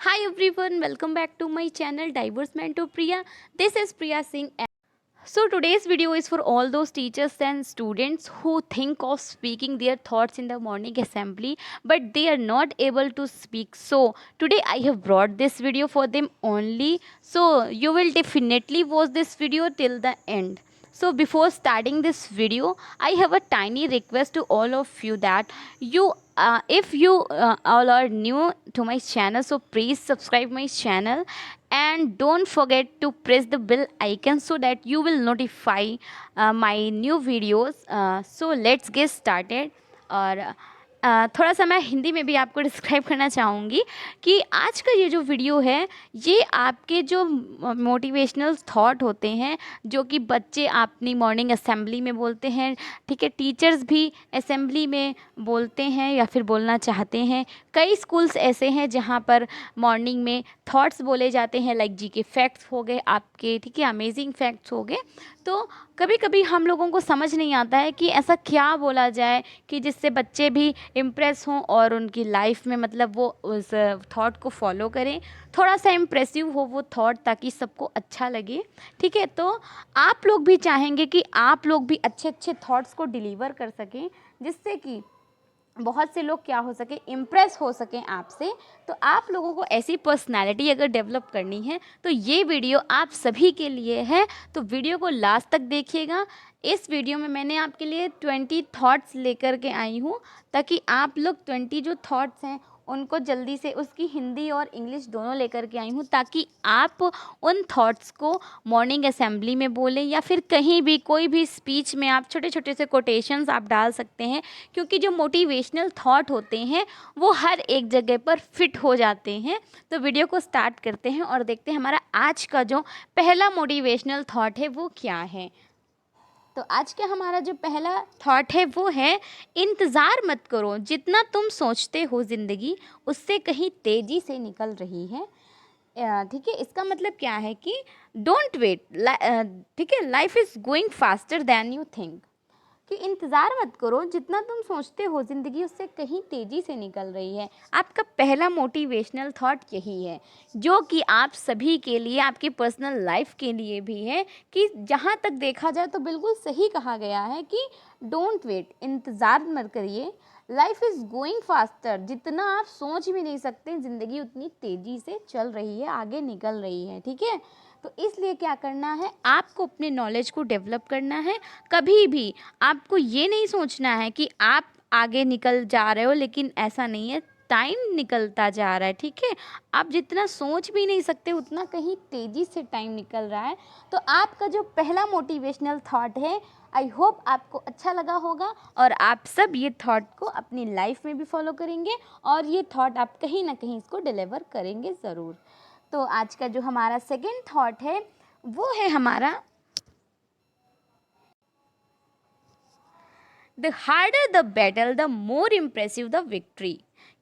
Hi everyone, welcome back to my channel Diverse Mentor Priya. This is Priya Singh. So today's video is for all those teachers and students who think of speaking their thoughts in the morning assembly but they are not able to speak. So today I have brought this video for them only. So you will definitely watch this video till the end. So before starting this video, I have a tiny request to all of you that if you all are new to my channel, so please subscribe my channel and don't forget to press the bell icon so that you will notify my new videos. So let's get started. और थोड़ा सा मैं हिंदी में भी आपको describe करना चाहूँगी कि आज का ये जो वीडियो है ये आपके जो मोटिवेशनल थॉट होते हैं जो कि बच्चे अपनी मॉर्निंग असेंबली में बोलते हैं, ठीक है, टीचर्स भी असेंबली में बोलते हैं या फिर बोलना चाहते हैं। कई स्कूल्स ऐसे हैं जहाँ पर मॉर्निंग में थॉट्स बोले जाते हैं, लाइक जी के फैक्ट्स हो गए आपके, ठीक है, अमेजिंग फैक्ट्स हो गए। तो कभी कभी हम लोगों को समझ नहीं आता है कि ऐसा क्या बोला जाए कि जिससे बच्चे भी इम्प्रेस हों और उनकी लाइफ में मतलब वो उस थॉट को फॉलो करें, थोड़ा सा इम्प्रेसिव हो वो थॉट ताकि सबको अच्छा लगे, ठीक है। तो आप लोग भी चाहेंगे कि आप लोग भी अच्छे अच्छे थॉट्स को डिलीवर कर सकें जिससे कि बहुत से लोग क्या हो सके, इम्प्रेस हो सकें आपसे। तो आप लोगों को ऐसी पर्सनालिटी अगर डेवलप करनी है तो ये वीडियो आप सभी के लिए है। तो वीडियो को लास्ट तक देखिएगा। इस वीडियो में मैंने आपके लिए 20 थॉट्स लेकर के आई हूँ ताकि आप लोग 20 जो थॉट्स हैं उनको जल्दी से, उसकी हिंदी और इंग्लिश दोनों लेकर के आई हूँ ताकि आप उन थॉट्स को मॉर्निंग असेंबली में बोलें या फिर कहीं भी कोई भी स्पीच में आप छोटे छोटे से कोटेशंस आप डाल सकते हैं, क्योंकि जो मोटिवेशनल थॉट होते हैं वो हर एक जगह पर फिट हो जाते हैं। तो वीडियो को स्टार्ट करते हैं और देखते हैं हमारा आज का जो पहला मोटिवेशनल थॉट है वो क्या है। तो आज का हमारा जो पहला थॉट है वो है, इंतज़ार मत करो, जितना तुम सोचते हो ज़िंदगी उससे कहीं तेज़ी से निकल रही है। ठीक है, इसका मतलब क्या है कि डोंट वेट, ठीक है, life is going faster than you think, कि इंतज़ार मत करो, जितना तुम सोचते हो ज़िंदगी उससे कहीं तेज़ी से निकल रही है। आपका पहला मोटिवेशनल थॉट यही है जो कि आप सभी के लिए, आपकी पर्सनल लाइफ के लिए भी है, कि जहाँ तक देखा जाए तो बिल्कुल सही कहा गया है कि डोंट वेट, इंतज़ार मत करिए, लाइफ इज़ गोइंग फास्टर, जितना आप सोच भी नहीं सकते ज़िंदगी उतनी तेज़ी से चल रही है, आगे निकल रही है, ठीक है। तो इसलिए क्या करना है, आपको अपने नॉलेज को डेवलप करना है। कभी भी आपको ये नहीं सोचना है कि आप आगे निकल जा रहे हो, लेकिन ऐसा नहीं है, टाइम निकलता जा रहा है, ठीक है। आप जितना सोच भी नहीं सकते उतना कहीं तेज़ी से टाइम निकल रहा है। तो आपका जो पहला मोटिवेशनल थॉट है, आई होप आपको अच्छा लगा होगा और आप सब ये थॉट को अपनी लाइफ में भी फॉलो करेंगे और ये थॉट आप कहीं ना कहीं इसको डिलीवर करेंगे ज़रूर। तो आज का जो हमारा सेकंड थॉट है वो है हमारा, the harder the battle the more impressive the victory,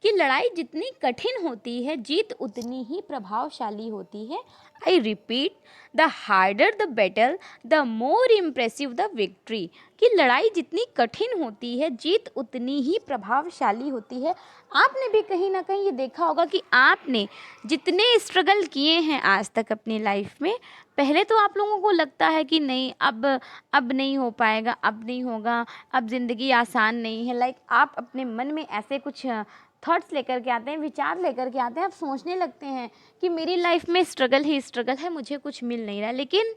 कि लड़ाई जितनी कठिन होती है जीत उतनी ही प्रभावशाली होती है। I repeat, the harder the battle the more impressive the victory, कि लड़ाई जितनी कठिन होती है जीत उतनी ही प्रभावशाली होती है। आपने भी कहीं ना कहीं ये देखा होगा कि आपने जितने स्ट्रगल किए हैं आज तक अपनी लाइफ में, पहले तो आप लोगों को लगता है कि नहीं, अब नहीं हो पाएगा, अब नहीं होगा, अब ज़िंदगी आसान नहीं है, लाइक आप अपने मन में ऐसे कुछ थॉट्स लेकर के आते हैं, विचार लेकर के आते हैं, आप सोचने लगते हैं कि मेरी लाइफ में स्ट्रगल ही स्ट्रगल है, मुझे कुछ मिल नहीं रहा। लेकिन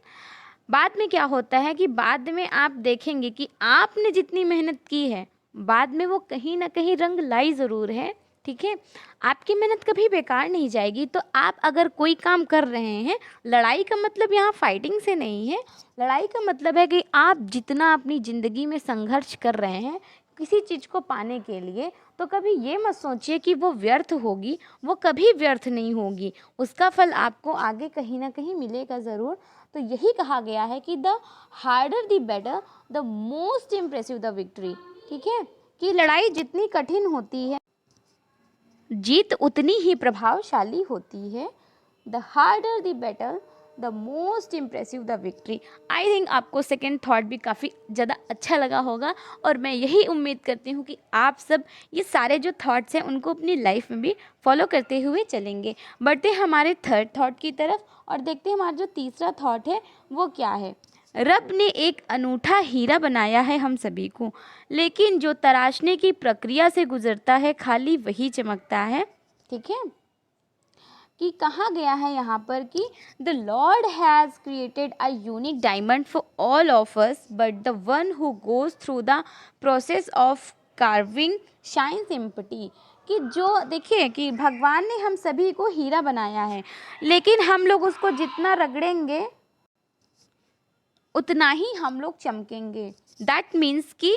बाद में क्या होता है कि बाद में आप देखेंगे कि आपने जितनी मेहनत की है बाद में वो कहीं ना कहीं रंग लाई ज़रूर है, ठीक है। आपकी मेहनत कभी बेकार नहीं जाएगी। तो आप अगर कोई काम कर रहे हैं, लड़ाई का मतलब यहाँ फाइटिंग से नहीं है, लड़ाई का मतलब है कि आप जितना अपनी ज़िंदगी में संघर्ष कर रहे हैं किसी चीज़ को पाने के लिए, तो कभी ये मत सोचिए कि वो व्यर्थ होगी, वो कभी व्यर्थ नहीं होगी, उसका फल आपको आगे कहीं ना कहीं मिलेगा ज़रूर। तो यही कहा गया है कि the harder the better the most impressive the victory, ठीक है, कि लड़ाई जितनी कठिन होती है जीत उतनी ही प्रभावशाली होती है। The harder the battle the most impressive the victory. I think आपको सेकेंड थॉट भी काफ़ी ज़्यादा अच्छा लगा होगा और मैं यही उम्मीद करती हूँ कि आप सब ये सारे जो थॉट्स हैं उनको अपनी लाइफ में भी फॉलो करते हुए चलेंगे। बढ़ते हैं हमारे थर्ड थॉट की तरफ और देखते हैं हमारा जो तीसरा थॉट है वो क्या है। रब ने एक अनूठा हीरा बनाया है हम सभी को, लेकिन जो तराशने की प्रक्रिया से गुजरता है खाली वही चमकता है। ठीक है, कि कहा गया है यहाँ पर कि the Lord has created a unique diamond for all of us, but the one who goes through the process of carving shines empty. कि जो देखिए कि भगवान ने हम सभी को हीरा बनाया है, लेकिन हम लोग उसको जितना रगड़ेंगे उतना ही हम लोग चमकेंगे। दैट मीन्स कि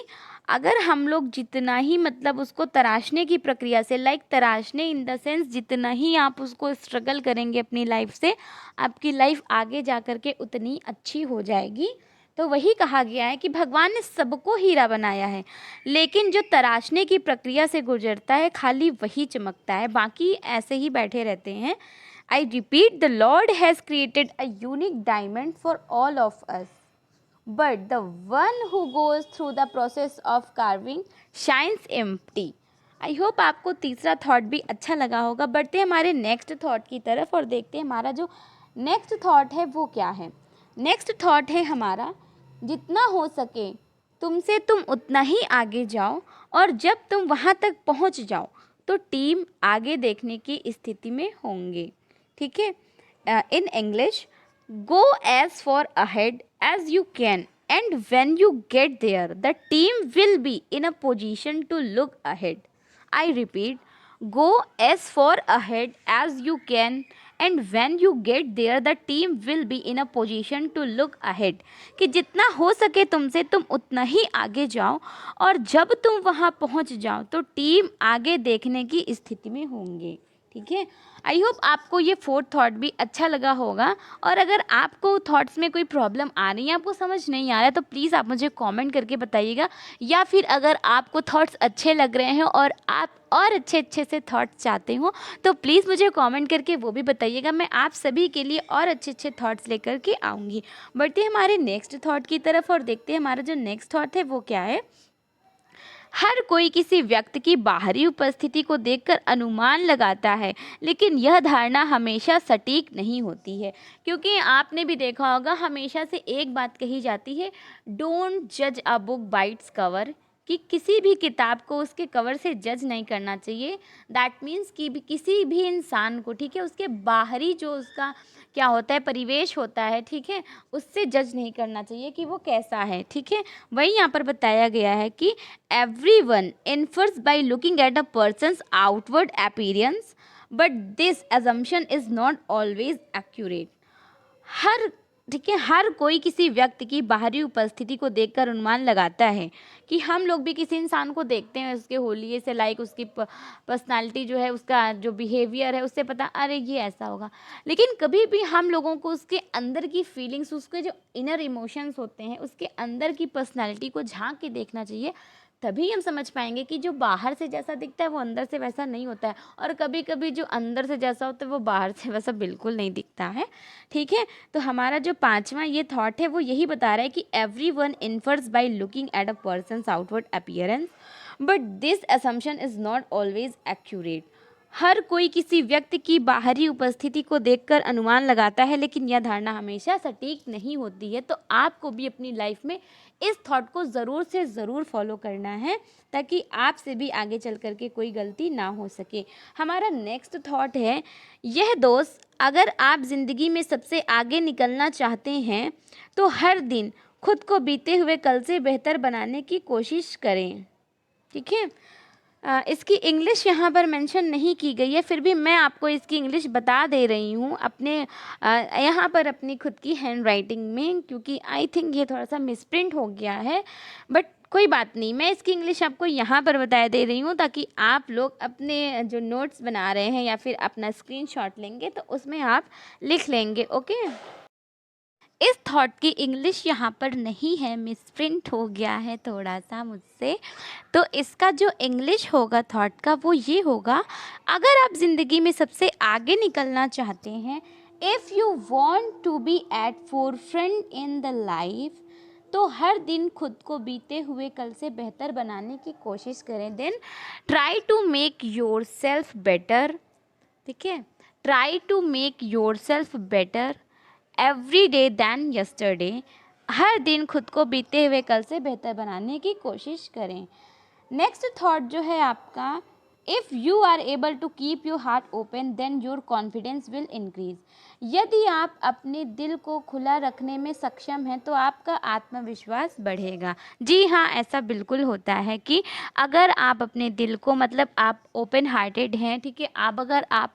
अगर हम लोग जितना ही मतलब उसको तराशने की प्रक्रिया से, लाइक तराशने इन द सेंस जितना ही आप उसको स्ट्रगल करेंगे अपनी लाइफ से, आपकी लाइफ आगे जा कर के उतनी अच्छी हो जाएगी। तो वही कहा गया है कि भगवान ने सबको हीरा बनाया है, लेकिन जो तराशने की प्रक्रिया से गुजरता है खाली वही चमकता है, बाकी ऐसे ही बैठे रहते हैं। I repeat, the Lord has created a unique diamond for all of us, but the one who goes through the process of carving shines empty। I hope आपको तीसरा थॉट भी अच्छा लगा होगा। बढ़ते हैं हमारे नेक्स्ट थॉट की तरफ और देखते हैं हमारा जो नेक्स्ट थॉट है वो क्या है। नेक्स्ट थॉट है हमारा, जितना हो सके तुमसे तुम उतना ही आगे जाओ, और जब तुम वहाँ तक पहुँच जाओ तो टीम आगे देखने की स्थिति में होंगे। ठीक है, in English, go as far ahead as you can, and when you get there the team will be in a position to look ahead। I repeat, go as far ahead as you can, and when you get there the team will be in a position to look ahead। कि जितना हो सके तुमसे तुम उतना ही आगे जाओ, और जब तुम वहाँ पहुँच जाओ तो टीम आगे देखने की स्थिति में होंगे। ठीक है, आई होप आपको ये फोर्थ थॉट भी अच्छा लगा होगा। और अगर आपको थॉट्स में कोई प्रॉब्लम आ रही है, आपको समझ नहीं आ रहा है, तो प्लीज़ आप मुझे कमेंट करके बताइएगा, या फिर अगर आपको थॉट्स अच्छे लग रहे हैं और आप और अच्छे अच्छे से थॉट्स चाहते हो तो प्लीज़ मुझे कमेंट करके वो भी बताइएगा। मैं आप सभी के लिए और अच्छे अच्छे थॉट्स लेकर के आऊँगी। बढ़ते हैं हमारे नेक्स्ट थॉट की तरफ और देखते हैं हमारा जो नेक्स्ट थॉट है वो क्या है। हर कोई किसी व्यक्ति की बाहरी उपस्थिति को देखकर अनुमान लगाता है, लेकिन यह धारणा हमेशा सटीक नहीं होती है। क्योंकि आपने भी देखा होगा, हमेशा से एक बात कही जाती है, डोंट जज a book by its cover. कि किसी भी किताब को उसके कवर से जज नहीं करना चाहिए। दैट मीन्स कि भी किसी भी इंसान को, ठीक है, उसके बाहरी जो उसका क्या होता है, परिवेश होता है, ठीक है, उससे जज नहीं करना चाहिए कि वो कैसा है। ठीक है, वही यहाँ पर बताया गया है कि everyone infers by looking at a person's outward appearance, but this assumption is not always accurate। हर ठीक है, हर कोई किसी व्यक्ति की बाहरी उपस्थिति को देखकर अनुमान लगाता है। कि हम लोग भी किसी इंसान को देखते हैं उसके होलिये से, लाइक उसकी पर्सनालिटी जो है, उसका जो बिहेवियर है, उससे पता अरे ये ऐसा होगा। लेकिन कभी भी हम लोगों को उसके अंदर की फीलिंग्स, उसके जो इनर इमोशंस होते हैं, उसके अंदर की पर्सनालिटी को झांक के देखना चाहिए। तभी हम समझ पाएंगे कि जो बाहर से जैसा दिखता है वो अंदर से वैसा नहीं होता है, और कभी कभी जो अंदर से जैसा होता है वो बाहर से वैसा बिल्कुल नहीं दिखता है। ठीक है, तो हमारा जो पांचवा ये थॉट है वो यही बता रहा है कि everyone infers by looking at a person's outward appearance, but this assumption is not always accurate. हर कोई किसी व्यक्ति की बाहरी उपस्थिति को देखकर अनुमान लगाता है, लेकिन यह धारणा हमेशा सटीक नहीं होती है। तो आपको भी अपनी लाइफ में इस थॉट को ज़रूर से ज़रूर फॉलो करना है, ताकि आपसे भी आगे चल कर के कोई गलती ना हो सके। हमारा नेक्स्ट थॉट है, यह दोस्त, अगर आप ज़िंदगी में सबसे आगे निकलना चाहते हैं तो हर दिन खुद को बीते हुए कल से बेहतर बनाने की कोशिश करें। ठीक है, इसकी इंग्लिश यहाँ पर मेंशन नहीं की गई है, फिर भी मैं आपको इसकी इंग्लिश बता दे रही हूँ अपने यहाँ पर अपनी खुद की हैंड राइटिंग में, क्योंकि आई थिंक ये थोड़ा सा मिसप्रिंट हो गया है, बट कोई बात नहीं, मैं इसकी इंग्लिश आपको यहाँ पर बता दे रही हूँ, ताकि आप लोग अपने जो नोट्स बना रहे हैं या फिर अपना स्क्रीनशॉट लेंगे तो उसमें आप लिख लेंगे। ओके, इस थॉट की इंग्लिश यहाँ पर नहीं है, मिसप्रिंट हो गया है थोड़ा सा मुझसे। तो इसका जो इंग्लिश होगा थॉट का वो ये होगा, अगर आप ज़िंदगी में सबसे आगे निकलना चाहते हैं, if you want to be at forefront in the life, तो हर दिन खुद को बीते हुए कल से बेहतर बनाने की कोशिश करें. Then try to make yourself better. ठीक है, try to make yourself better every day than yesterday. हर दिन खुद को बीते हुए कल से बेहतर बनाने की कोशिश करें. नेक्स्ट थॉट जो है आपका, if you are able to keep your heart open then your confidence will increase. यदि आप अपने दिल को खुला रखने में सक्षम हैं तो आपका आत्मविश्वास बढ़ेगा. जी हाँ, ऐसा बिल्कुल होता है कि अगर आप अपने दिल को, मतलब आप ओपन हार्टेड हैं, ठीक है, अगर आप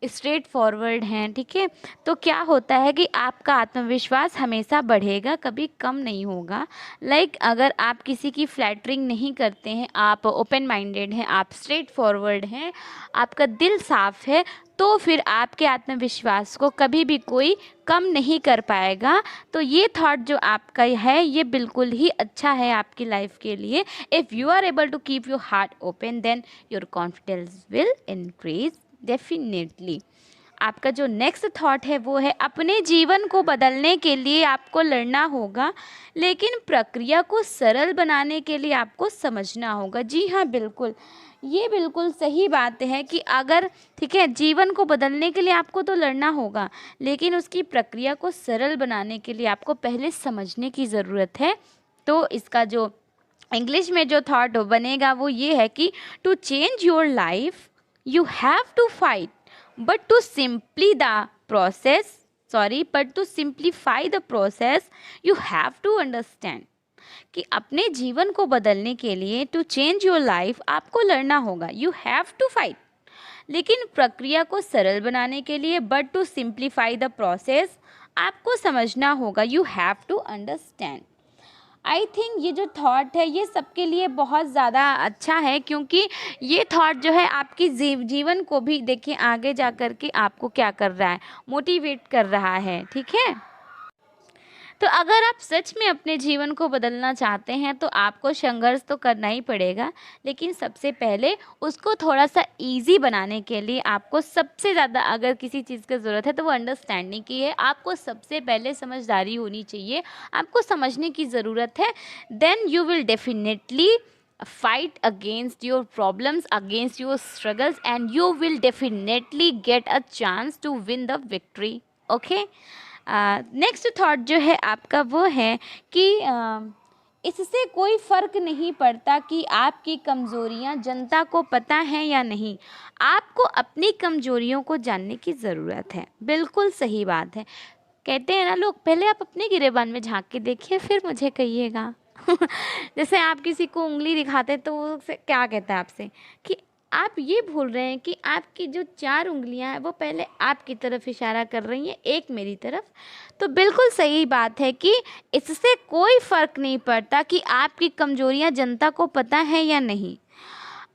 स्ट्रेट फॉरवर्ड हैं, ठीक है, तो क्या होता है कि आपका आत्मविश्वास हमेशा बढ़ेगा, कभी कम नहीं होगा. अगर आप किसी की फ्लैटरिंग नहीं करते हैं, आप ओपन माइंडेड हैं, आप स्ट्रेट फॉरवर्ड हैं, आपका दिल साफ है, तो फिर आपके आत्मविश्वास को कभी भी कोई कम नहीं कर पाएगा. तो ये थॉट जो आपका है ये बिल्कुल ही अच्छा है आपकी लाइफ के लिए. If you are able to keep your heart open then your confidence will increase definitely. आपका जो नेक्स्ट थॉट है वो है, अपने जीवन को बदलने के लिए आपको लड़ना होगा, लेकिन प्रक्रिया को सरल बनाने के लिए आपको समझना होगा. जी हाँ, बिल्कुल, ये बिल्कुल सही बात है कि अगर, ठीक है, जीवन को बदलने के लिए आपको तो लड़ना होगा, लेकिन उसकी प्रक्रिया को सरल बनाने के लिए आपको पहले समझने की ज़रूरत है. तो इसका जो इंग्लिश में जो थॉट बनेगा वो ये है कि to change your life you have to fight, but to simplify the process you have to understand. कि अपने जीवन को बदलने के लिए टू चेंज योर लाइफ आपको लड़ना होगा, यू हैव टू फाइट, लेकिन प्रक्रिया को सरल बनाने के लिए but to simplify the process आपको समझना होगा, you have to understand. I think ये जो थॉट है ये सबके लिए बहुत ज़्यादा अच्छा है, क्योंकि ये थॉट जो है आपकी जीवन को भी देखिए आगे जा कर के आपको क्या कर रहा है, मोटिवेट कर रहा है. ठीक है, तो अगर आप सच में अपने जीवन को बदलना चाहते हैं तो आपको संघर्ष तो करना ही पड़ेगा, लेकिन सबसे पहले उसको थोड़ा सा इजी बनाने के लिए आपको सबसे ज़्यादा अगर किसी चीज़ की ज़रूरत है तो वो अंडरस्टैंडिंग की है. आपको सबसे पहले समझदारी होनी चाहिए, आपको समझने की ज़रूरत है. Then you will definitely fight against your problems, against your struggles, and you will definitely get a chance to win the victory. Okay. Next thought जो है आपका वो है कि इससे कोई फ़र्क नहीं पड़ता कि आपकी कमज़ोरियां जनता को पता हैं या नहीं, आपको अपनी कमज़ोरियों को जानने की ज़रूरत है. बिल्कुल सही बात है. कहते हैं ना लोग, पहले आप अपने गिरेबान में झांक के देखिए फिर मुझे कहिएगा. जैसे आप किसी को उंगली दिखाते तो वो क्या कहता है आपसे कि आप ये भूल रहे हैं कि आपकी जो 4 उंगलियां हैं वो पहले आपकी तरफ इशारा कर रही हैं, एक मेरी तरफ. तो बिल्कुल सही बात है कि इससे कोई फ़र्क नहीं पड़ता कि आपकी कमज़ोरियां जनता को पता है या नहीं,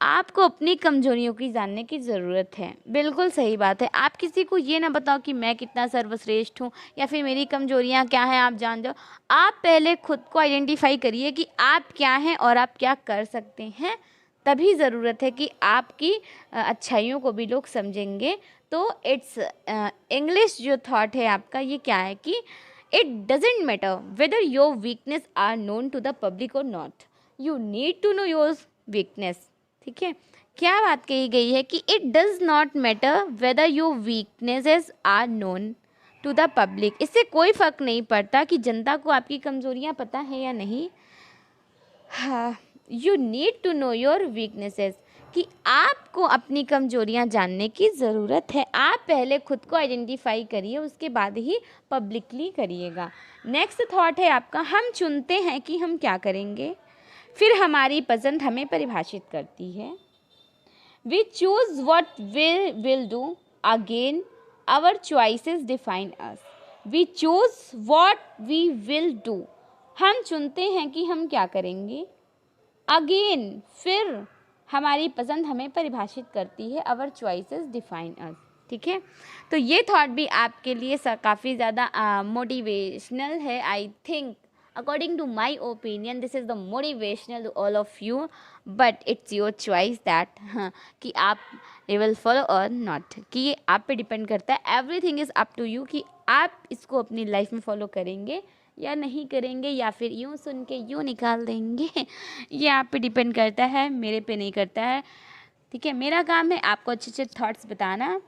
आपको अपनी कमज़ोरियों की जानने की ज़रूरत है. बिल्कुल सही बात है. आप किसी को ये ना बताओ कि मैं कितना सर्वश्रेष्ठ हूँ या फिर मेरी कमज़ोरियाँ क्या हैं, आप जान जाओ. आप पहले खुद को आइडेंटिफाई करिए कि आप क्या हैं और आप क्या कर सकते हैं, तभी ज़रूरत है कि आपकी अच्छाइयों को भी लोग समझेंगे. तो इट्स इंग्लिश जो थॉट है आपका ये क्या है कि it doesn't matter whether your weakness are known to the public or not, you need to know your weakness. ठीक है, क्या बात कही गई है कि it does not matter whether your weaknesses are known to the public. इससे कोई फ़र्क नहीं पड़ता कि जनता को आपकी कमज़ोरियाँ पता है या नहीं. हाँ, you need to know your weaknesses, कि आपको अपनी कमज़ोरियाँ जानने की ज़रूरत है. आप पहले खुद को आइडेंटिफाई करिए, उसके बाद ही पब्लिकली करिएगा. नेक्स्ट थॉट है आपका, हम चुनते हैं कि हम क्या करेंगे, फिर हमारी पसंद हमें परिभाषित करती है. We choose what will do, again our choices define us. We choose what we will do, हम चुनते हैं कि हम क्या करेंगे. अगेन, फिर हमारी पसंद हमें परिभाषित करती है. आवर चॉइसेस डिफाइन अस. ठीक है, तो ये थॉट भी आपके लिए काफ़ी ज़्यादा मोटिवेशनल है. I think according to my opinion this is the motivational to all of you, but it's your choice that कि आप यू विल फॉलो और नॉट, कि ये आप पे डिपेंड करता है। Everything is up to you कि आप इसको अपनी लाइफ में फॉलो करेंगे या नहीं करेंगे, या फिर यूँ सुन के यूँ निकाल देंगे। ये आप पे डिपेंड करता है, मेरे पे नहीं करता है। ठीक है, मेरा काम है आपको अच्छे अच्छे थॉट्स बताना,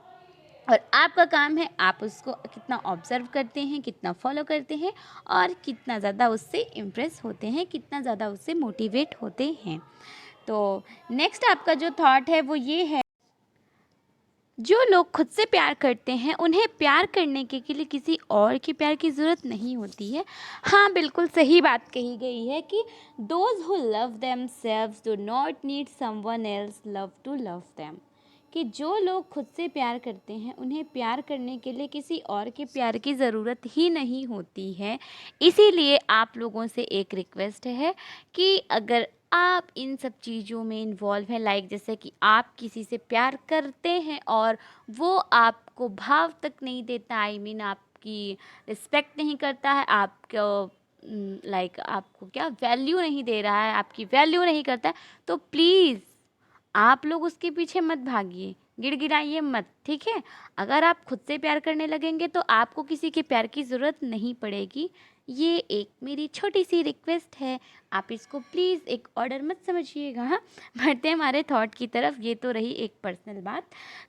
और आपका काम है आप उसको कितना ऑब्ज़र्व करते हैं, कितना फॉलो करते हैं, और कितना ज़्यादा उससे इम्प्रेस होते हैं, कितना ज़्यादा उससे मोटिवेट होते हैं। तो नेक्स्ट आपका जो थॉट है वो ये है, जो लोग खुद से प्यार करते हैं उन्हें प्यार करने के लिए किसी और के प्यार की ज़रूरत नहीं होती है। हाँ, बिल्कुल सही बात कही गई है कि those who love themselves do not need someone else love to love them, कि जो लोग खुद से प्यार करते हैं उन्हें प्यार करने के लिए किसी और के प्यार की ज़रूरत ही नहीं होती है। इसीलिए आप लोगों से एक रिक्वेस्ट है कि अगर आप इन सब चीज़ों में इन्वॉल्व हैं, लाइक जैसे कि आप किसी से प्यार करते हैं और वो आपको भाव तक नहीं देता, आई मीन आपकी रिस्पेक्ट नहीं करता है, आपको लाइक आपको क्या वैल्यू नहीं दे रहा है, आपकी वैल्यू नहीं करता है, तो प्लीज़ आप लोग उसके पीछे मत भागिए, गिड़गिड़ाइए मत। ठीक है, अगर आप खुद से प्यार करने लगेंगे तो आपको किसी के प्यार की ज़रूरत नहीं पड़ेगी। ये एक मेरी छोटी सी रिक्वेस्ट है, आप इसको प्लीज़ एक ऑर्डर मत समझिएगा। हाँ, बढ़ते हैं हमारे थॉट की तरफ। ये तो रही एक पर्सनल बात।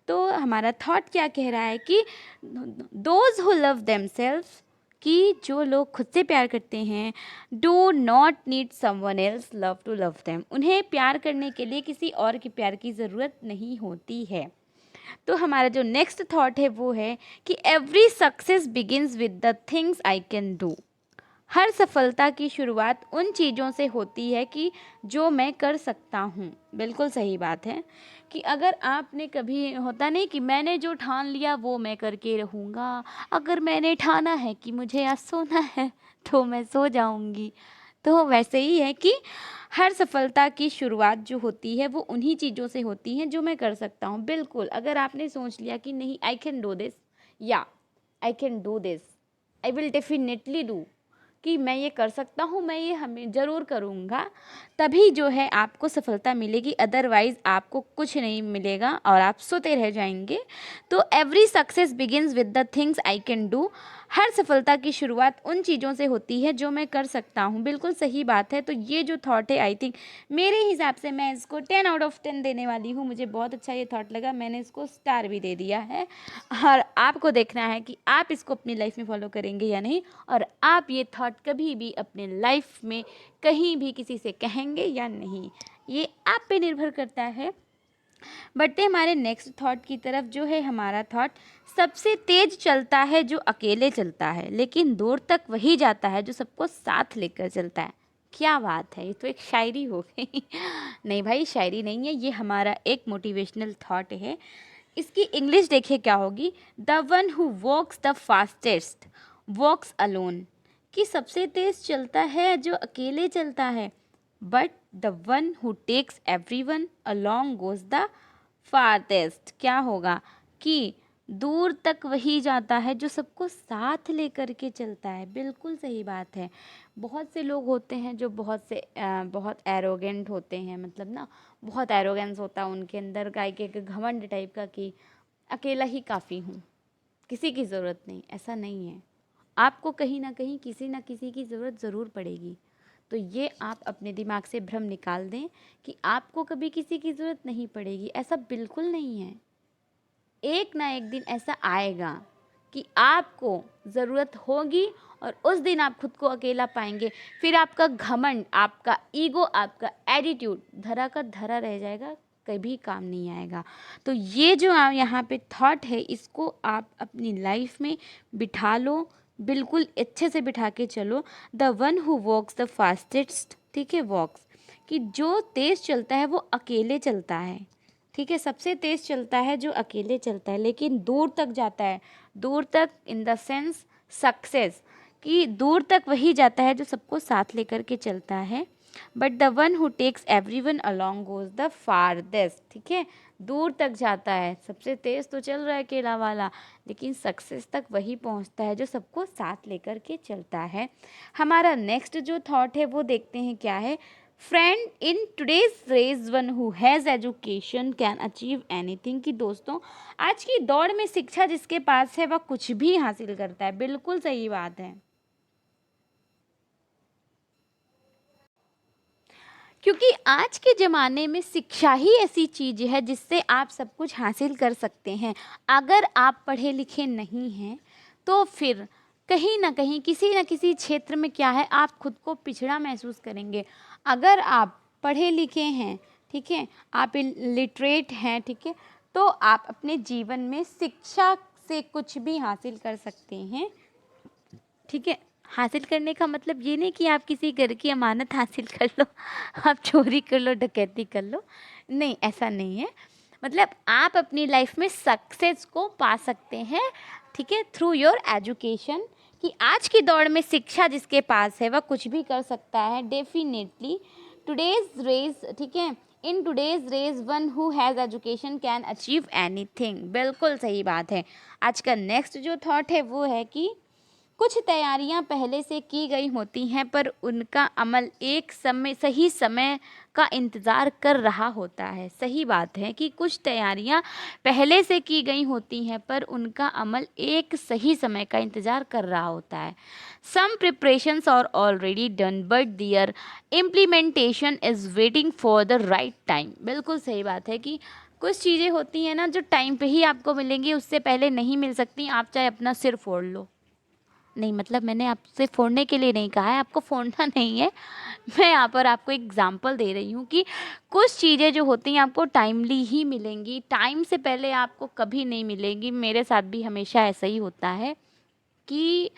तो हमारा थॉट क्या कह रहा है कि दोज हु लव देमसेल्व्स, कि जो लोग खुद से प्यार करते हैं, do not need someone else love to love them, उन्हें प्यार करने के लिए किसी और के प्यार की ज़रूरत नहीं होती है। तो हमारा जो नेक्स्ट थॉट है वो है कि every success begins with the things I can do, हर सफलता की शुरुआत उन चीज़ों से होती है कि जो मैं कर सकता हूँ। बिल्कुल सही बात है कि अगर आपने कभी, होता नहीं कि मैंने जो ठान लिया वो मैं करके रहूँगा, अगर मैंने ठाना है कि मुझे आज सोना है तो मैं सो जाऊँगी। तो वैसे ही है कि हर सफलता की शुरुआत जो होती है वो उन्हीं चीज़ों से होती हैं जो मैं कर सकता हूँ। बिल्कुल, अगर आपने सोच लिया कि नहीं आई कैन डू दिस, या आई can do this, I will definitely do, कि मैं ये कर सकता हूँ, मैं ये हमें ज़रूर करूँगा, तभी जो है आपको सफलता मिलेगी। अदरवाइज़ आपको कुछ नहीं मिलेगा और आप सोते रह जाएंगे। तो every success begins with the things I can do, हर सफलता की शुरुआत उन चीज़ों से होती है जो मैं कर सकता हूँ। बिल्कुल सही बात है। तो ये जो थॉट है, आई थिंक मेरे हिसाब से मैं इसको 10 आउट ऑफ 10 देने वाली हूँ। मुझे बहुत अच्छा ये थॉट लगा, मैंने इसको स्टार भी दे दिया है। और आपको देखना है कि आप इसको अपनी लाइफ में फॉलो करेंगे या नहीं, और आप ये थॉट कभी भी अपने लाइफ में कहीं भी किसी से कहेंगे या नहीं, ये आप पे निर्भर करता है। बढ़ते हमारे नेक्स्ट थॉट की तरफ। जो है हमारा थॉट, सबसे तेज चलता है जो अकेले चलता है, लेकिन दूर तक वही जाता है जो सबको साथ लेकर चलता है। क्या बात है, ये तो एक शायरी हो गई। नहीं भाई, शायरी नहीं है, ये हमारा एक मोटिवेशनल थॉट है। इसकी इंग्लिश देखिए क्या होगी, the one who walks the fastest walks alone, कि सबसे तेज चलता है जो अकेले चलता है, but the one who takes everyone along goes the farthest. क्या होगा कि दूर तक वही जाता है जो सबको साथ लेकर के चलता है। बिल्कुल सही बात है। बहुत से लोग होते हैं जो बहुत एरोगेंट होते हैं, मतलब ना बहुत एरोगेंस होता है उनके अंदर, गाय के घमंड टाइप का, कि अकेला ही काफ़ी हूँ, किसी की ज़रूरत नहीं। ऐसा नहीं है, आपको कहीं ना किसी की ज़रूरत ज़रूर पड़ेगी। तो ये आप अपने दिमाग से भ्रम निकाल दें कि आपको कभी किसी की ज़रूरत नहीं पड़ेगी, ऐसा बिल्कुल नहीं है। एक ना एक दिन ऐसा आएगा कि आपको ज़रूरत होगी और उस दिन आप खुद को अकेला पाएंगे। फिर आपका घमंड, आपका ईगो, आपका एटीट्यूड धरा का धरा रह जाएगा, कभी काम नहीं आएगा। तो ये जो यहाँ पे थॉट है, इसको आप अपनी लाइफ में बिठा लो, बिल्कुल अच्छे से बिठा के चलो। The one who walks the fastest, ठीक है, वॉक्स, कि जो तेज़ चलता है वो अकेले चलता है। ठीक है, सबसे तेज़ चलता है जो अकेले चलता है, लेकिन दूर तक जाता है। दूर तक इन द सेंस सक्सेस, कि दूर तक वही जाता है जो सबको साथ लेकर के चलता है। But the one who takes everyone along goes the farthest, ठीक है, दूर तक जाता है। सबसे तेज़ तो चल रहा है अकेला वाला, लेकिन सक्सेस तक वही पहुंचता है जो सबको साथ लेकर के चलता है। हमारा नेक्स्ट जो थॉट है वो देखते हैं क्या है, friend in today's race one who has education can achieve anything, कि दोस्तों आज की दौड़ में शिक्षा जिसके पास है वह कुछ भी हासिल करता है। बिल्कुल सही बात है, क्योंकि आज के ज़माने में शिक्षा ही ऐसी चीज़ है जिससे आप सब कुछ हासिल कर सकते हैं। अगर आप पढ़े लिखे नहीं हैं तो फिर कहीं ना कहीं किसी न किसी क्षेत्र में क्या है, आप खुद को पिछड़ा महसूस करेंगे। अगर आप पढ़े लिखे हैं, ठीक है, आप लिटरेट हैं, ठीक है, तो आप अपने जीवन में शिक्षा से कुछ भी हासिल कर सकते हैं, ठीक है। हासिल करने का मतलब ये नहीं कि आप किसी घर की अमानत हासिल कर लो, आप चोरी कर लो, डकैती कर लो, नहीं, ऐसा नहीं है। मतलब आप अपनी लाइफ में सक्सेस को पा सकते हैं, ठीक है, थ्रू योर एजुकेशन, कि आज की दौड़ में शिक्षा जिसके पास है वह कुछ भी कर सकता है डेफिनेटली। टुडेज रेस, ठीक है, in today's race one who has education can achieve anything, बिल्कुल सही बात है। आज का नेक्स्ट जो थॉट है वो है कि कुछ तैयारियां पहले से की गई होती हैं पर उनका अमल एक सही समय का इंतज़ार कर रहा होता है। सही बात है कि कुछ तैयारियां पहले से की गई होती हैं पर उनका अमल एक सही समय का इंतज़ार कर रहा होता है। Some preparations are already done but their implementation is waiting for the right time. बिल्कुल सही बात है कि कुछ चीज़ें होती हैं ना जो टाइम पे ही आपको मिलेंगी, उससे पहले नहीं मिल सकती। आप चाहे अपना सिर फोड़ लो, नहीं, मतलब मैंने आपसे फोड़ने के लिए नहीं कहा है, आपको फोड़ना नहीं है। मैं यहाँ पर आपको एग्जांपल दे रही हूँ कि कुछ चीज़ें जो होती हैं आपको टाइमली ही मिलेंगी, टाइम से पहले आपको कभी नहीं मिलेंगी। मेरे साथ भी हमेशा ऐसा ही होता है कि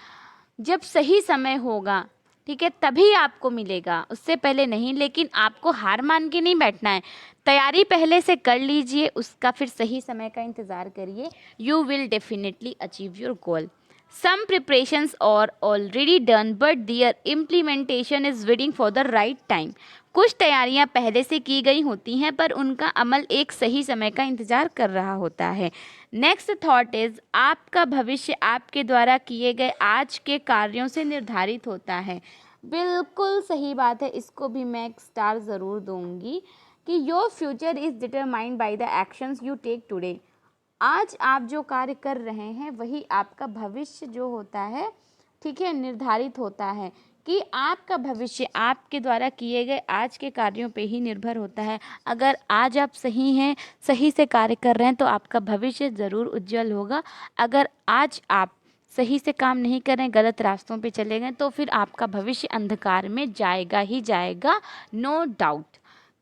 जब सही समय होगा, ठीक है, तभी आपको मिलेगा, उससे पहले नहीं। लेकिन आपको हार मान के नहीं बैठना है, तैयारी पहले से कर लीजिए, उसका फिर सही समय का इंतज़ार करिए। You will definitely achieve your goal. Some preparations are already done but their implementation is waiting for the right time. कुछ तैयारियां पहले से की गई होती हैं पर उनका अमल एक सही समय का इंतज़ार कर रहा होता है। नेक्स्ट थॉट इज़ आपका भविष्य आपके द्वारा किए गए आज के कार्यों से निर्धारित होता है। बिल्कुल सही बात है, इसको भी मैं एक स्टार ज़रूर दूंगी कि your future is determined by the actions you take today. आज आप जो कार्य कर रहे हैं वही आपका भविष्य जो होता है, ठीक है, निर्धारित होता है, कि आपका भविष्य आपके द्वारा किए गए आज के कार्यों पे ही निर्भर होता है। अगर आज आप सही हैं, सही से कार्य कर रहे हैं तो आपका भविष्य ज़रूर उज्जवल होगा। अगर आज आप सही से काम नहीं कर रहे हैं, गलत रास्तों पे चले गए, तो फिर आपका भविष्य अंधकार में जाएगा ही जाएगा, नो डाउट।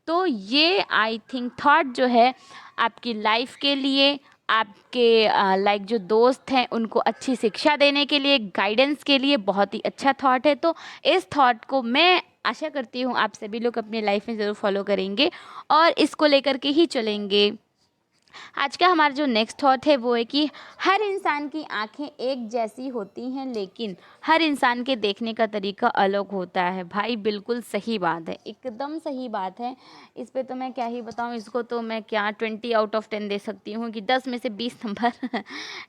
तो ये आई थिंक थॉट जो है आपकी लाइफ के लिए, आपके लाइक जो दोस्त हैं उनको अच्छी शिक्षा देने के लिए, गाइडेंस के लिए बहुत ही अच्छा थॉट है। तो इस थॉट को मैं आशा करती हूँ आप सभी लोग अपनी लाइफ में ज़रूर फॉलो करेंगे और इसको लेकर के ही चलेंगे। आज का हमारा जो नेक्स्ट थॉट है वो है कि हर इंसान की आंखें एक जैसी होती हैं लेकिन हर इंसान के देखने का तरीका अलग होता है। भाई बिल्कुल सही बात है, एकदम सही बात है। इस पे तो मैं क्या ही बताऊँ, इसको तो मैं क्या 20 आउट ऑफ 10 दे सकती हूँ कि 10 में से 20 नंबर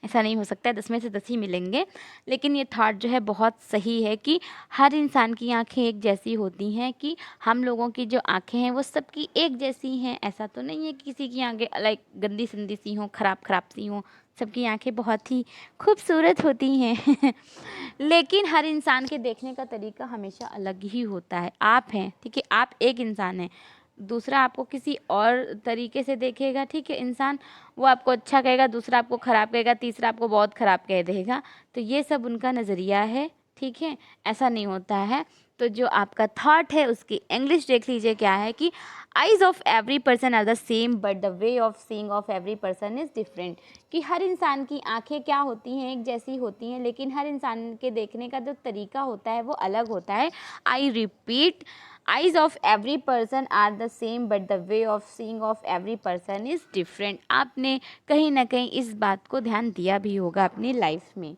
ऐसा नहीं हो सकता है, 10 में से 10 ही मिलेंगे। लेकिन ये थॉट जो है बहुत सही है कि हर इंसान की आंखें एक जैसी होती हैं, कि हम लोगों की जो आंखें हैं वो सबकी एक जैसी हैं। ऐसा तो नहीं है कि किसी की आंखें लाइक गंदी संदी सी हों, खराब खराब सी हों, सबकी आंखें बहुत ही खूबसूरत होती हैं लेकिन हर इंसान के देखने का तरीका हमेशा अलग ही होता है। आप हैं, ठीक है, आप एक इंसान हैं, दूसरा आपको किसी और तरीके से देखेगा, ठीक है, इंसान, वो आपको अच्छा कहेगा, दूसरा आपको ख़राब कहेगा, तीसरा आपको बहुत ख़राब कह देगा। तो ये सब उनका नज़रिया है, ठीक है, ऐसा नहीं होता है। तो जो आपका थॉट है उसकी इंग्लिश देख लीजिए क्या है कि eyes of every person are the same but the way of seeing of every person is different. कि हर इंसान की आंखें क्या होती हैं, एक जैसी होती हैं, लेकिन हर इंसान के देखने का जो तरीका होता है वो अलग होता है। I repeat, eyes of every person are the same but the way of seeing of every person is different. आपने कहीं ना कहीं इस बात को ध्यान दिया भी होगा अपनी लाइफ में।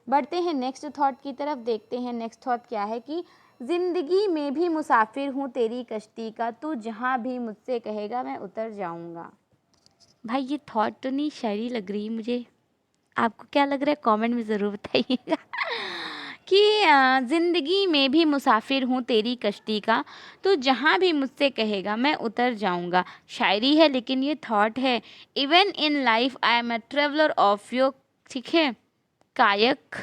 बढ़ते हैं नेक्स्ट थॉट की तरफ, देखते हैं नेक्स्ट थॉट क्या है कि ज़िंदगी में भी मुसाफिर हूँ तेरी कश्ती का, तू जहाँ भी मुझसे कहेगा मैं उतर जाऊँगा। भाई ये थॉट तो नहीं शायरी लग रही मुझे, आपको क्या लग रहा है कमेंट में ज़रूर बताइएगा कि ज़िंदगी में भी मुसाफिर हूँ तेरी कश्ती का, तो जहाँ भी मुझसे कहेगा मैं उतर जाऊँगा। शायरी है लेकिन ये थॉट है। Even in life I am a traveller of your, ठीक है, कायक,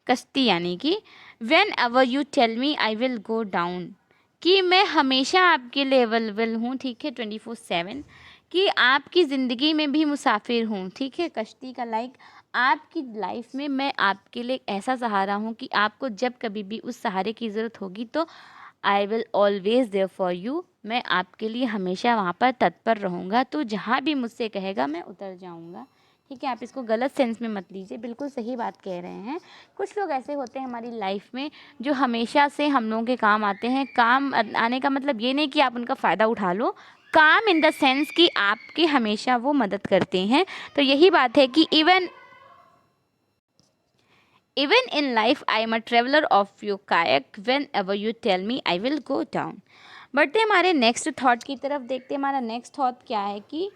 कश्ती यानी कि whenever you tell me I will go down, कि मैं हमेशा आपके लिए अवेलेबल हूँ, ठीक है, 24/7, कि आपकी ज़िंदगी में भी मुसाफिर हूँ, ठीक है, कश्ती का लाइक आपकी लाइफ में मैं आपके लिए ऐसा सहारा हूँ कि आपको जब कभी भी उस सहारे की ज़रूरत होगी तो I will always there for you, मैं आपके लिए हमेशा वहाँ पर तत्पर रहूँगा, तो जहाँ भी मुझसे कहेगा मैं उतर जाऊँगा। ठीक है, आप इसको गलत सेंस में मत लीजिए, बिल्कुल सही बात कह रहे हैं। कुछ लोग ऐसे होते हैं हमारी लाइफ में जो हमेशा से हम लोगों के काम आते हैं। काम आने का मतलब ये नहीं कि आप उनका फ़ायदा उठा लो, काम इन द सेंस कि आपकी हमेशा वो मदद करते हैं। तो यही बात है कि even in life I am a traveller of your kayak, whenever you tell me I will go down. बढ़ते हमारे नेक्स्ट थॉट की तरफ, देखते हैं हमारा नेक्स्ट थॉट क्या है कि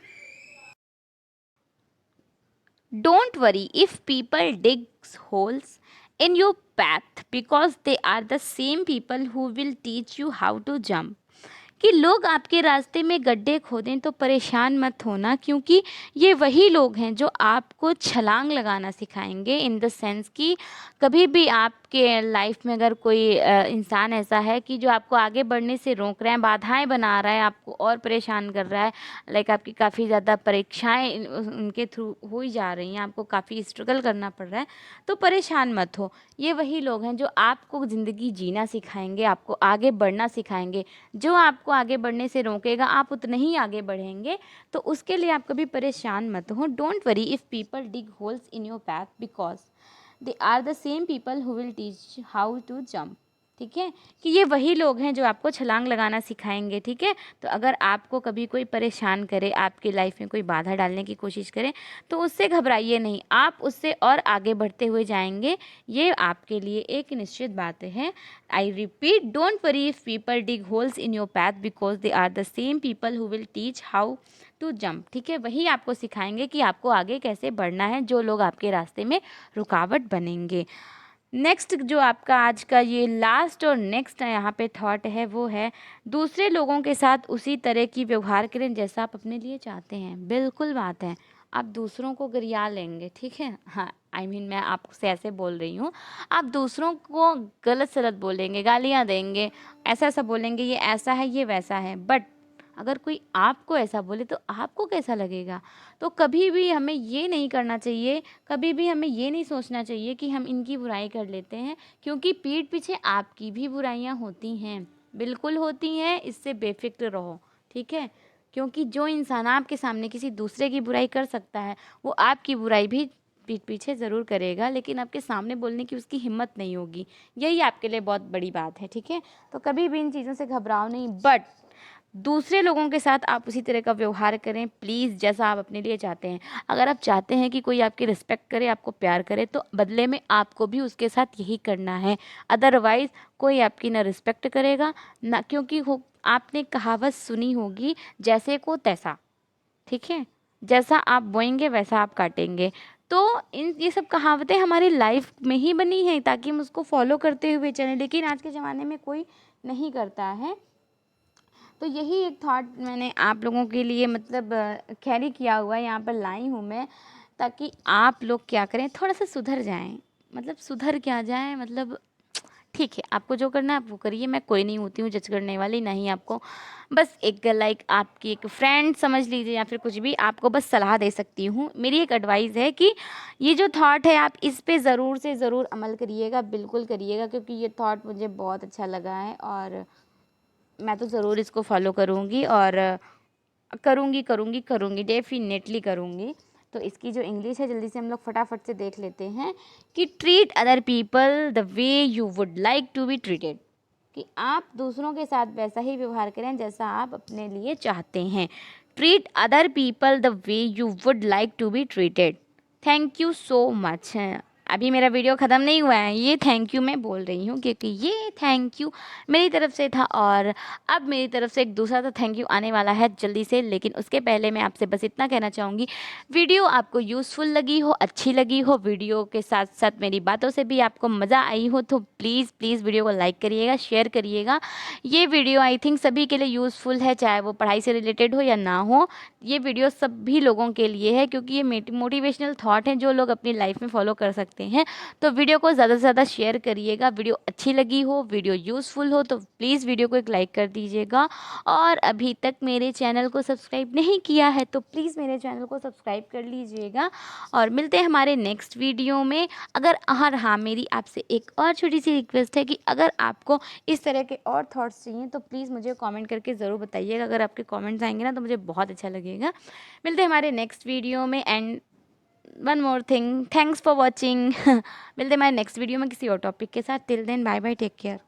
don't worry if people dig holes in your path because they are the same people who will teach you how to jump. कि लोग आपके रास्ते में गड्ढे खोदें तो परेशान मत होना, क्योंकि ये वही लोग हैं जो आपको छलांग लगाना सिखाएंगे। इन द सेंस कि कभी भी आपके लाइफ में अगर कोई इंसान ऐसा है कि जो आपको आगे बढ़ने से रोक रहा है, बाधाएं बना रहा है, आपको और परेशान कर रहा है, लाइक आपकी काफ़ी ज़्यादा परीक्षाएं उनके थ्रू हो ही जा रही हैं, आपको काफ़ी स्ट्रगल करना पड़ रहा है, तो परेशान मत हो। ये वही लोग हैं जो आपको ज़िंदगी जीना सिखाएंगे, आपको आगे बढ़ना सिखाएंगे। जो आपको आगे बढ़ने से रोकेगा आप उतने ही आगे बढ़ेंगे, तो उसके लिए आप कभी परेशान मत हो। Don't worry if people dig holes in your path because they are the same people who will teach how to jump. ठीक है, कि ये वही लोग हैं जो आपको छलांग लगाना सिखाएंगे। ठीक है, तो अगर आपको कभी कोई परेशान करे, आपकी लाइफ में कोई बाधा डालने की कोशिश करे, तो उससे घबराइए नहीं, आप उससे और आगे बढ़ते हुए जाएंगे। ये आपके लिए एक निश्चित बात है। I repeat, don't worry if people dig holes in your path because they are the same people who will teach how to jump. ठीक है, वही आपको सिखाएंगे कि आपको आगे कैसे बढ़ना है, जो लोग आपके रास्ते में रुकावट बनेंगे। नेक्स्ट जो आपका आज का ये लास्ट और नेक्स्ट यहाँ पे थॉट है वो है, दूसरे लोगों के साथ उसी तरह की व्यवहार करें जैसा आप अपने लिए चाहते हैं। बिल्कुल बात है, आप दूसरों को गरिया लेंगे, ठीक है, हाँ मैं आपसे ऐसे बोल रही हूँ, आप दूसरों को गलत सलत बोलेंगे, गालियाँ देंगे, ऐसा ऐसा बोलेंगे, ये ऐसा है ये वैसा है, बट अगर कोई आपको ऐसा बोले तो आपको कैसा लगेगा। तो कभी भी हमें ये नहीं करना चाहिए, कभी भी हमें ये नहीं सोचना चाहिए कि हम इनकी बुराई कर लेते हैं, क्योंकि पीठ पीछे आपकी भी बुराइयां होती हैं, बिल्कुल होती हैं, इससे बेफिक्र रहो। ठीक है, क्योंकि जो इंसान आपके सामने किसी दूसरे की बुराई कर सकता है, वो आपकी बुराई भी पीठ पीछे ज़रूर करेगा, लेकिन आपके सामने बोलने की उसकी हिम्मत नहीं होगी। यही आपके लिए बहुत बड़ी बात है। ठीक है, तो कभी भी इन चीज़ों से घबराओ नहीं, बट दूसरे लोगों के साथ आप उसी तरह का व्यवहार करें प्लीज़, जैसा आप अपने लिए चाहते हैं। अगर आप चाहते हैं कि कोई आपकी रिस्पेक्ट करे, आपको प्यार करे, तो बदले में आपको भी उसके साथ यही करना है। अदरवाइज़ कोई आपकी ना रिस्पेक्ट करेगा ना, क्योंकि आपने कहावत सुनी होगी, जैसे को तैसा। ठीक है, जैसा आप बोएंगे वैसा आप काटेंगे। तो ये सब कहावतें हमारी लाइफ में ही बनी हैं ताकि हम उसको फॉलो करते हुए चलें, लेकिन आज के ज़माने में कोई नहीं करता है। तो यही एक थॉट मैंने आप लोगों के लिए मतलब कैरी किया हुआ है, यहाँ पर लाई हूँ मैं, ताकि आप लोग क्या करें, थोड़ा सा सुधर जाएं। मतलब सुधर क्या जाएं, मतलब ठीक है, आपको जो करना है आप वो करिए, मैं कोई नहीं होती हूँ जज करने वाली, नहीं आपको, बस एक लाइक आपकी एक फ्रेंड समझ लीजिए या फिर कुछ भी, आपको बस सलाह दे सकती हूँ। मेरी एक एडवाइस है कि ये जो थॉट है आप इस पे ज़रूर से ज़रूर अमल करिएगा, बिल्कुल करिएगा, क्योंकि ये थॉट मुझे बहुत अच्छा लगा है और मैं तो ज़रूर इसको फॉलो करूँगी और करूँगी डेफिनेटली करूँगी। तो इसकी जो इंग्लिश है जल्दी से हम लोग फटाफट से देख लेते हैं कि treat other people the way you would like to be treated, कि आप दूसरों के साथ वैसा ही व्यवहार करें जैसा आप अपने लिए चाहते हैं। Treat other people the way you would like to be treated. Thank you so much. अभी मेरा वीडियो ख़त्म नहीं हुआ है, ये थैंक यू मैं बोल रही हूँ क्योंकि ये थैंक यू मेरी तरफ से था और अब मेरी तरफ से एक दूसरा तो थैंक यू आने वाला है जल्दी से। लेकिन उसके पहले मैं आपसे बस इतना कहना चाहूँगी, वीडियो आपको यूज़फुल लगी हो, अच्छी लगी हो, वीडियो के साथ साथ मेरी बातों से भी आपको मज़ा आई हो तो प्लीज़ प्लीज़ वीडियो को लाइक करिएगा, शेयर करिएगा। ये वीडियो आई थिंक सभी के लिए यूज़फुल है, चाहे वो पढ़ाई से रिलेटेड हो या ना हो। ये वीडियो सभी लोगों के लिए है क्योंकि ये मोटिवेशनल थॉट हैं जो लोग अपनी लाइफ में फॉलो कर सकते हैं। तो वीडियो को ज़्यादा से ज़्यादा शेयर करिएगा। वीडियो अच्छी लगी हो, वीडियो यूज़फुल हो तो प्लीज़ वीडियो को एक लाइक कर दीजिएगा। और अभी तक मेरे चैनल को सब्सक्राइब नहीं किया है तो प्लीज़ मेरे चैनल को सब्सक्राइब कर लीजिएगा। और मिलते हैं हमारे नेक्स्ट वीडियो में। अगर हाँ, मेरी आपसे एक और छोटी सी रिक्वेस्ट है कि अगर आपको इस तरह के और थॉट्स चाहिए तो प्लीज़ मुझे कमेंट करके ज़रूर बताइएगा। अगर आपके कमेंट्स आएंगे ना तो मुझे बहुत अच्छा लगेगा। मिलते हैं हमारे नेक्स्ट वीडियो में। And one more thing, thanks for watching. मिलते हैं हमारे नेक्स्ट वीडियो में किसी और टॉपिक के साथ। Till then bye bye, take care.